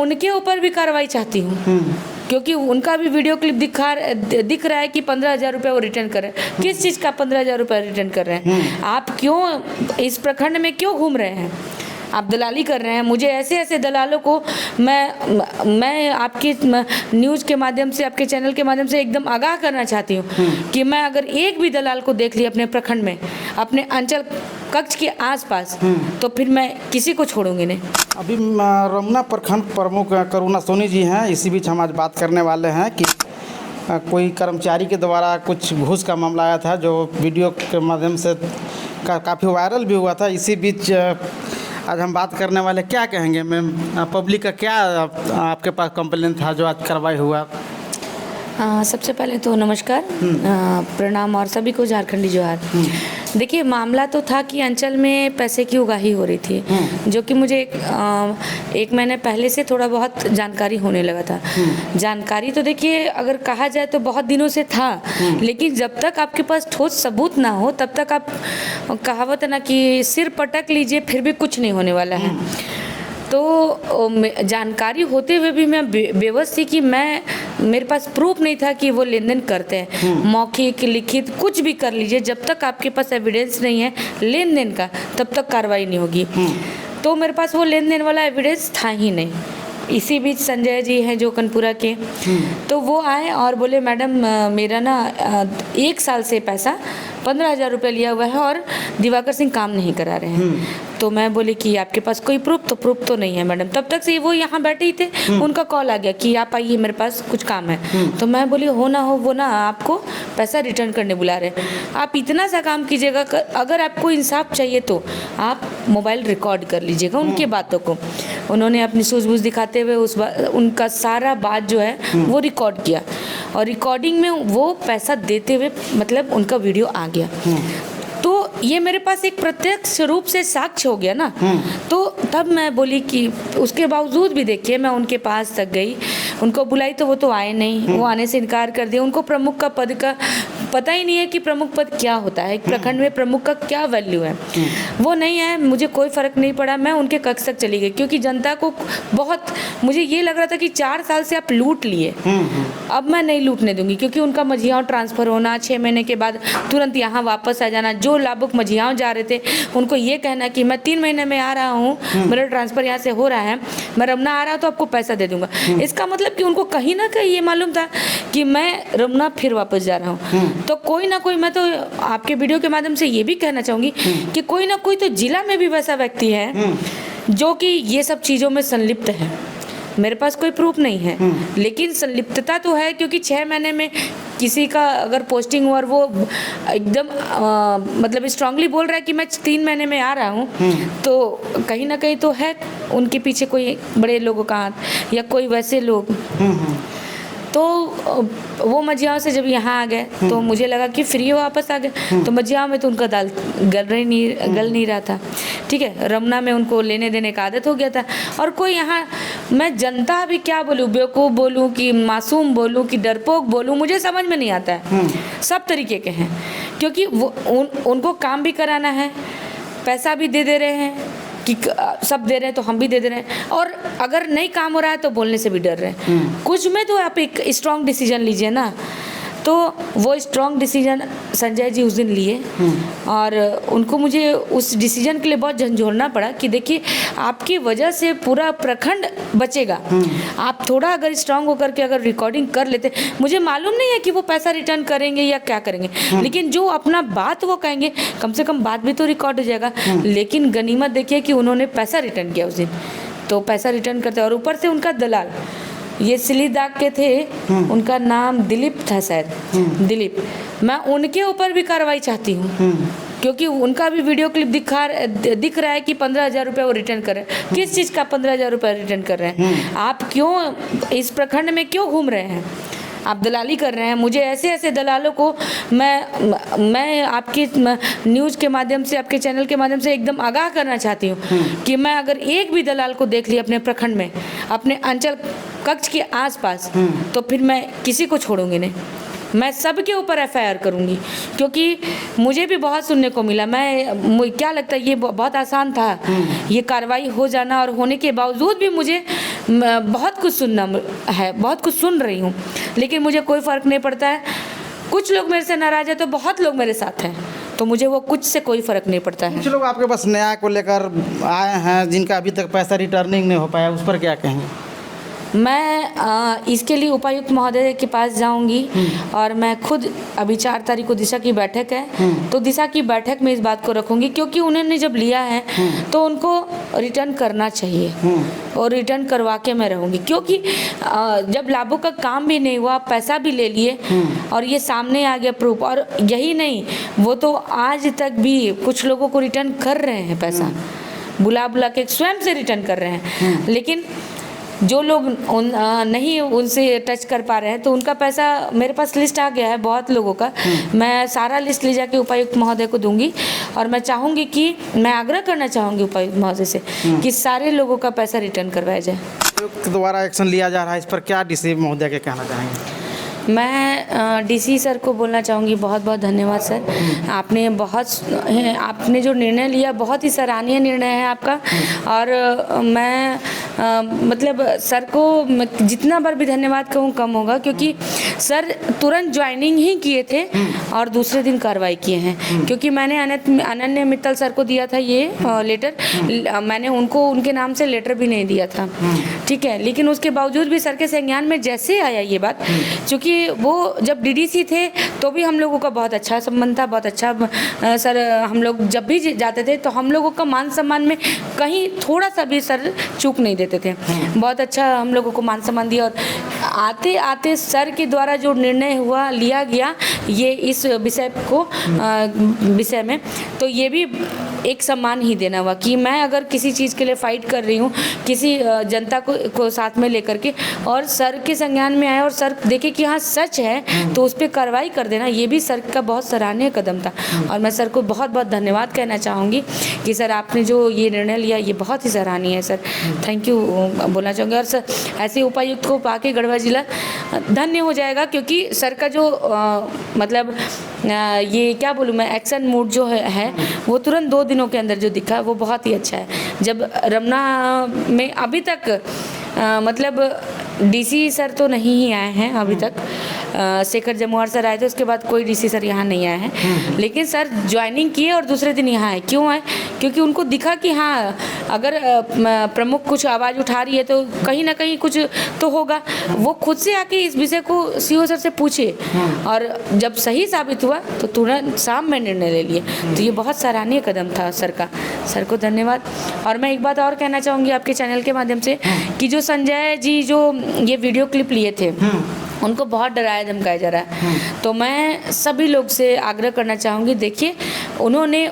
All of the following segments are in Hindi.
उनके ऊपर भी कार्रवाई चाहती हूँ, क्योंकि उनका भी वीडियो क्लिप दिख रहा है कि 15,000 रुपये वो रिटर्न कर रहे हैं। किस चीज़ का 15,000 रुपये रिटर्न कर रहे हैं? आप क्यों इस प्रखंड में क्यों घूम रहे हैं? आप दलाली कर रहे हैं। मुझे ऐसे ऐसे दलालों को मैं आपकी न्यूज़ के माध्यम से, आपके चैनल के माध्यम से एकदम आगाह करना चाहती हूँ कि मैं अगर एक भी दलाल को देख ली अपने प्रखंड में, अपने अंचल कक्ष के आसपास, तो फिर मैं किसी को छोड़ूंगी नहीं। अभी रमना प्रखंड प्रमुख करुणा सोनी जी हैं। इसी बीच हम आज बात करने वाले हैं कि कोई कर्मचारी के द्वारा कुछ घूस का मामला आया था, जो वीडियो के माध्यम से काफ़ी वायरल भी हुआ था। इसी बीच आज हम बात करने वाले, क्या कहेंगे मैम, पब्लिक का क्या आपके पास कंप्लेन था जो आज कार्रवाई हुआ? सबसे पहले तो नमस्कार, प्रणाम और सभी को झारखंडी जोहार। देखिए, मामला तो था कि अंचल में पैसे की उगाही हो रही थी, जो कि मुझे एक महीने पहले से थोड़ा बहुत जानकारी होने लगा था। जानकारी तो देखिए अगर कहा जाए तो बहुत दिनों से था, लेकिन जब तक आपके पास ठोस सबूत ना हो तब तक आप, कहावत है ना कि सिर पटक लीजिए फिर भी कुछ नहीं होने वाला है। तो जानकारी होते हुए भी मैं बेबस थी कि मेरे पास प्रूफ नहीं था कि वो लेन देन करते हैं। मौखिक, लिखित, कुछ भी कर लीजिए, जब तक आपके पास एविडेंस नहीं है लेन देन का तब तक कार्रवाई नहीं होगी। तो मेरे पास वो लेन देन वाला एविडेंस था ही नहीं। इसी बीच संजय जी हैं जो कनपुरा के, तो वो आए और बोले, मैडम मेरा ना 1 साल से पैसा 15,000 रुपये लिया हुआ है और दिवाकर सिंह काम नहीं करा रहे हैं। तो मैं बोली कि आपके पास कोई प्रूफ? तो प्रूफ तो नहीं है मैडम। तब तक से वो यहाँ बैठे ही थे, उनका कॉल आ गया कि आप आइए, मेरे पास कुछ काम है। तो मैं बोली, हो ना हो वो ना आपको पैसा रिटर्न करने बुला रहे हैं। आप इतना सा काम कीजिएगा, अगर आपको इंसाफ चाहिए तो आप मोबाइल रिकॉर्ड कर लीजिएगा उनके बातों को। उन्होंने अपनी सूझबूझ दिखाते हुए उनका सारा बात जो है वो रिकॉर्ड किया, और रिकॉर्डिंग में वो पैसा देते हुए मतलब उनका वीडियो आ गया। तो ये मेरे पास एक प्रत्यक्ष रूप से साक्ष्य हो गया ना। तो तब मैं बोली कि उसके बावजूद भी देखिए मैं उनके पास तक गई, उनको बुलाई तो वो तो आए नहीं, वो आने से इनकार कर दिया। उनको प्रमुख का पद का पता ही नहीं है कि प्रमुख पद क्या होता है, प्रखंड में प्रमुख का क्या वैल्यू है। वो नहीं है, मुझे कोई फ़र्क नहीं पड़ा। मैं उनके कक्ष तक चली गई, क्योंकि जनता को बहुत, मुझे ये लग रहा था कि 4 साल से आप लूट लिए, अब मैं नहीं लूटने दूंगी। क्योंकि उनका मझियाँ ट्रांसफ़र होना, 6 महीने के बाद तुरंत यहाँ वापस आ जाना, जो लाभुक मझियाँ जा रहे थे उनको ये कहना कि मैं 3 महीने में आ रहा हूँ, मेरा ट्रांसफ़र यहाँ से हो रहा है, मैं रमना आ रहा हूँ तो आपको पैसा दे दूंगा। इसका मतलब कि उनको कहीं ना कहीं ये मालूम था कि मैं रमना फिर वापस जा रहा हूँ। तो कोई ना कोई, मैं तो आपके वीडियो के माध्यम से ये भी कहना चाहूँगी कि कोई ना कोई तो जिला में भी वैसा व्यक्ति है जो कि ये सब चीज़ों में संलिप्त है। मेरे पास कोई प्रूफ नहीं है, लेकिन संलिप्तता तो है, क्योंकि 6 महीने में किसी का अगर पोस्टिंग हुआ और वो एकदम मतलब स्ट्रांगली बोल रहा है कि मैं 3 महीने में आ रहा हूँ, तो कहीं ना कहीं तो है उनके पीछे कोई बड़े लोगों का हाथ या कोई वैसे लोग। तो वो मझियाँ से जब यहाँ आ गए तो मुझे लगा कि फ्री वापस आ गए, तो मझियाँ में तो उनका दाल गल नहीं रहा था। ठीक है, रमना में उनको लेने देने का आदत हो गया था। और कोई यहाँ, मैं जनता भी क्या बोलूँ, बेवकूफ़ बोलूँ कि मासूम बोलूँ कि डरपोक बोलूँ, मुझे समझ में नहीं आता है। सब तरीके के हैं, क्योंकि वो उनको काम भी कराना है, पैसा भी दे रहे हैं कि सब दे रहे हैं तो हम भी दे रहे हैं, और अगर नहीं काम हो रहा है तो बोलने से भी डर रहे हैं। कुछ में तो आप एक स्ट्रॉन्ग डिसीजन लीजिए ना। तो वो स्ट्रॉन्ग डिसीजन संजय जी उस दिन लिए, और उनको मुझे उस डिसीजन के लिए बहुत झंझोड़ना पड़ा कि देखिए आपकी वजह से पूरा प्रखंड बचेगा। आप थोड़ा अगर स्ट्रांग होकर के अगर रिकॉर्डिंग कर लेते, मुझे मालूम नहीं है कि वो पैसा रिटर्न करेंगे या क्या करेंगे, लेकिन जो अपना बात वो कहेंगे, कम से कम बात भी तो रिकॉर्ड हो जाएगा। लेकिन गनीमत देखिए कि उन्होंने पैसा रिटर्न किया उस दिन, तो पैसा रिटर्न करते, और ऊपर से उनका दलाल ये सिलीदाग के थे, उनका नाम दिलीप था शायद, दिलीप। मैं उनके ऊपर भी कार्रवाई चाहती हूँ, क्योंकि उनका भी वीडियो क्लिप दिख रहा है कि 15,000 रुपये वो रिटर्न कर रहे हैं। किस चीज़ का 15,000 रुपये रिटर्न कर रहे हैं? आप क्यों इस प्रखंड में क्यों घूम रहे हैं? आप दलाली कर रहे हैं। मुझे ऐसे ऐसे दलालों को मैं आपकी न्यूज़ के माध्यम से, आपके चैनल के माध्यम से एकदम आगाह करना चाहती हूँ कि मैं अगर एक भी दलाल को देख ली अपने प्रखंड में, अपने अंचल कक्ष के आसपास, तो फिर मैं किसी को छोड़ूंगी नहीं। मैं सबके ऊपर एफआईआर करूँगी, क्योंकि मुझे भी बहुत सुनने को मिला। मुझे क्या लगता है ये बहुत आसान था ये कार्रवाई हो जाना, और होने के बावजूद भी मुझे बहुत कुछ सुनना है, बहुत कुछ सुन रही हूँ, लेकिन मुझे कोई फ़र्क नहीं पड़ता है। कुछ लोग मेरे से नाराज़ है तो बहुत लोग मेरे साथ हैं, तो मुझे वो कुछ से कोई फ़र्क नहीं पड़ता है। कुछ लोग आपके पास न्याय को लेकर आए हैं जिनका अभी तक पैसा रिटर्निंग नहीं हो पाया, उस पर क्या कहें? मैं इसके लिए उपायुक्त महोदय के पास जाऊंगी, और मैं खुद अभी 4 तारीख को दिशा की बैठक है, तो दिशा की बैठक में इस बात को रखूंगी, क्योंकि उन्होंने जब लिया है तो उनको रिटर्न करना चाहिए, और रिटर्न करवा के मैं रहूंगी। क्योंकि जब लाभों का काम भी नहीं हुआ, पैसा भी ले लिए, और ये सामने आ गया प्रूफ, और यही नहीं, वो तो आज तक भी कुछ लोगों को रिटर्न कर रहे हैं, पैसा बुला बुला के स्वयं से रिटर्न कर रहे हैं। लेकिन जो लोग नहीं उनसे टच कर पा रहे हैं, तो उनका पैसा, मेरे पास लिस्ट आ गया है बहुत लोगों का, मैं सारा लिस्ट ले जाके उपायुक्त महोदय को दूंगी, और मैं चाहूँगी कि, मैं आग्रह करना चाहूँगी उपायुक्त महोदय से कि सारे लोगों का पैसा रिटर्न करवाया जाए। उपायुक्त द्वारा एक्शन लिया जा रहा है, इस पर क्या डीसी महोदय के कहना चाहेंगे? मैं डीसी सर को बोलना चाहूँगी, बहुत बहुत धन्यवाद सर। आपने जो निर्णय लिया बहुत ही सराहनीय निर्णय है आपका, और मैं मतलब सर को जितना बार भी धन्यवाद कहूँ कम होगा, क्योंकि सर तुरंत ज्वाइनिंग ही किए थे और दूसरे दिन कार्रवाई किए हैं। क्योंकि मैंने अनन्य मित्तल सर को दिया था ये लेटर, मैंने उनको उनके नाम से लेटर भी नहीं दिया था, ठीक है, लेकिन उसके बावजूद भी सर के संज्ञान में जैसे आया ये बात, क्योंकि वो जब डीडीसी थे तो भी हम लोगों का बहुत अच्छा संबंध था, बहुत अच्छा सर, हम लोग जब भी जाते थे तो हम लोगों का मान सम्मान में कहीं थोड़ा सा भी सर चूक नहीं देते थे, बहुत अच्छा हम लोगों को मान सम्मान दिया। और आते आते सर के द्वारा जो निर्णय लिया गया ये इस विषय में, तो ये भी एक सम्मान ही देना हुआ कि मैं अगर किसी चीज़ के लिए फाइट कर रही हूँ, किसी जनता को साथ में लेकर के, और सर के संज्ञान में आया और सर देखे कि हाँ सच है, तो उस पर कार्रवाई कर देना, ये भी सर का बहुत सराहनीय कदम था। और मैं सर को बहुत बहुत धन्यवाद कहना चाहूँगी कि सर आपने जो ये निर्णय लिया ये बहुत ही सराहनीय है सर, थैंक यू बोलना चाहूँगी। और सर ऐसे उपायुक्त को पाके गढ़वा जिला धन्य हो जाएगा, क्योंकि सर का जो मतलब ये क्या बोलूँ मैं, एक्शन मूड जो है वो तुरंत 2 दिनों के अंदर जो दिखा वो बहुत ही अच्छा है। जब रमना में अभी तक मतलब डीसी सर तो नहीं ही आए हैं अभी तक, शेखर जमुआर सर आए थे, उसके बाद कोई डीसी सर यहाँ नहीं आए हैं, लेकिन सर ज्वाइनिंग किए और दूसरे दिन यहाँ आए। क्यों आए? क्योंकि उनको दिखा कि हाँ अगर प्रमुख कुछ आवाज़ उठा रही है तो कहीं ना कहीं कुछ तो होगा। वो खुद से आके इस विषय को सीओ सर से पूछे, और जब सही साबित हुआ तो तुरंत शाम में निर्णय ले लिए, तो ये बहुत सराहनीय कदम था सर का, सर को धन्यवाद। और मैं एक बात और कहना चाहूँगी आपके चैनल के माध्यम से कि जो संजय जी जो ये वीडियो क्लिप लिए थे उनको बहुत डराया धमकाया जा रहा है, तो मैं सभी लोग से आग्रह करना चाहूँगी, देखिए उन्होंने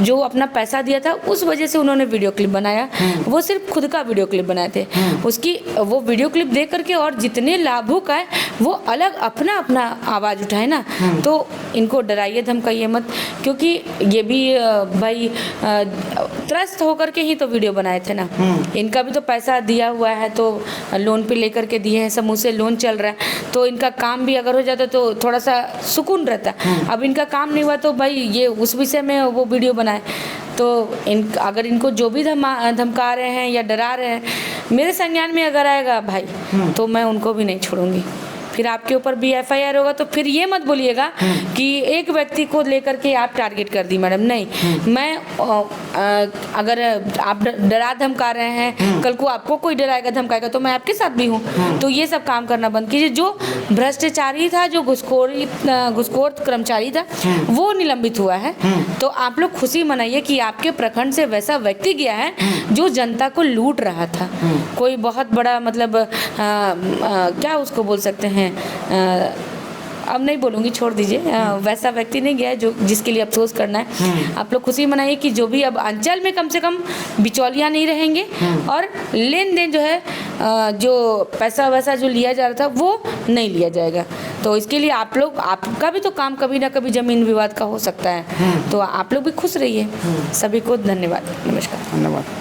जो अपना पैसा दिया था उस वजह से उन्होंने वीडियो क्लिप बनाया, वो सिर्फ खुद का वीडियो क्लिप बनाए थे, उसकी वो वीडियो क्लिप देख करके और जितने लाभुक आए वो अलग अपना अपना आवाज़ उठाए ना, तो इनको डराइए धमकाइए मत, क्योंकि ये भी भाई त्रस्त होकर के ही तो वीडियो बनाए थे ना, इनका भी तो पैसा दिया हुआ है, तो लोन पे लेकर के दिए हैं, समूह से लोन चल रहा है, तो इनका काम भी अगर हो जाता तो थोड़ा सा सुकून रहता। अब इनका काम नहीं हुआ तो भाई ये उस विषय में वो वीडियो बनाए, तो अगर इनको जो भी धमका रहे हैं या डरा रहे हैं, मेरे संज्ञान में अगर आएगा भाई तो मैं उनको भी नहीं छोड़ूंगी, फिर आपके ऊपर भी एफआईआर होगा, तो फिर ये मत बोलिएगा कि एक व्यक्ति को लेकर के आप टारगेट कर दी मैडम, नहीं, मैं अगर आप डरा धमका रहे हैं, कल को आपको कोई डराएगा धमकाएगा तो मैं आपके साथ भी हूँ, तो ये सब काम करना बंद कीजिए। जो भ्रष्टाचारी था, जो घुसखोर कर्मचारी था, वो निलंबित हुआ है, तो आप लोग खुशी मनाइए कि आपके प्रखंड से वैसा व्यक्ति गया है जो जनता को लूट रहा था, कोई बहुत बड़ा मतलब क्या उसको बोल सकते हैं, अब नहीं बोलूँगी, छोड़ दीजिए, वैसा व्यक्ति नहीं गया है जो जिसके लिए अफसोस करना है। आप लोग खुशी मनाइए कि जो भी अब अंचल में कम से कम बिचौलिया नहीं रहेंगे, और लेन देन जो है जो पैसा वैसा जो लिया जा रहा था वो नहीं लिया जाएगा। तो इसके लिए आप लोग, आपका भी तो काम कभी ना कभी जमीन विवाद का हो सकता है, तो आप लोग भी खुश रहिए। सभी को धन्यवाद, नमस्कार। धन्यवाद।